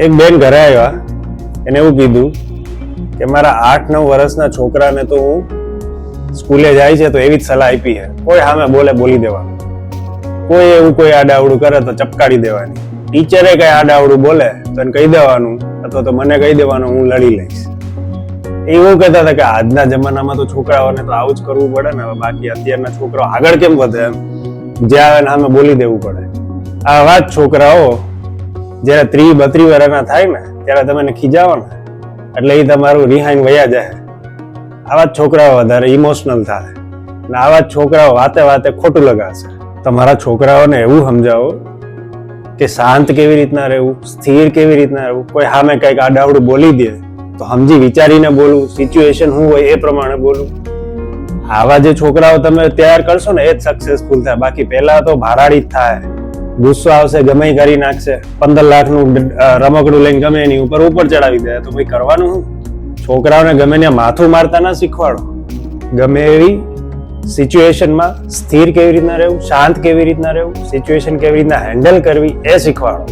એક બેન ઘરે આવ્યા, એને એવું કીધું કે મારા 8-9 વર્ષના છોકરાને તો હું સ્કૂલે જાય છે તો એવી જ સલાહ આપી છે, કોઈ સામે બોલી દેવાનું, કોઈ એવું કોઈ આડાવડું કરે તો ચપકારી દેવાની, ટીચરે કઈ આડાવડું બોલે તો એને કહી દેવાનું અથવા તો મને કહી દેવાનું, હું લડી લઈશ. એવું કહેતા હતા કે આજના જમાનામાં તો છોકરાઓને તો આવું જ કરવું પડે ને. બાકી અત્યારના છોકરાઓ આગળ કેમ વધે, એમ જ્યાં સામે બોલી દેવું પડે. આ વાત છોકરાઓ જયારે 30-32 વર્ષના થાય ને ત્યારે તમે ખીજાવો ને એટલે એ તમારું રિહાઈન વયા જાય. આવા જ છોકરાઓ વધારે ઇમોશનલ થાય અને આવા જ છોકરાઓ વાતે વાતે ખોટું લગાડશે. તમારા છોકરાઓને એવું સમજાવો કે શાંત કેવી રીતના રહેવું, સ્થિર કેવી રીતના રહેવું. કોઈ સામે કઈક આડાવડું બોલી દે તો સમજી વિચારીને બોલવું, સિચ્યુએશન શું હોય એ પ્રમાણે બોલવું. આવા જે છોકરાઓ તમે તૈયાર કરશો ને એ જ સક્સેસફુલ થાય. બાકી પહેલા તો ભારાડી જ થાય, ગુસ્સો આવશે, ગમે કરી નાખશે, 15 લાખનું રમકડું લઈને ગમે એની ઉપર ચડાવી દે તો ભાઈ કરવાનું શું? છોકરાઓને ગમે ત્યાં માથું મારતા ના શીખવાડો. ગમે એવી સિચ્યુએશનમાં સ્થિર કેવી રીતના રહેવું, શાંત કેવી રીતના રહેવું, સિચ્યુએશન કેવી રીતના હેન્ડલ કરવી એ શીખવાડો.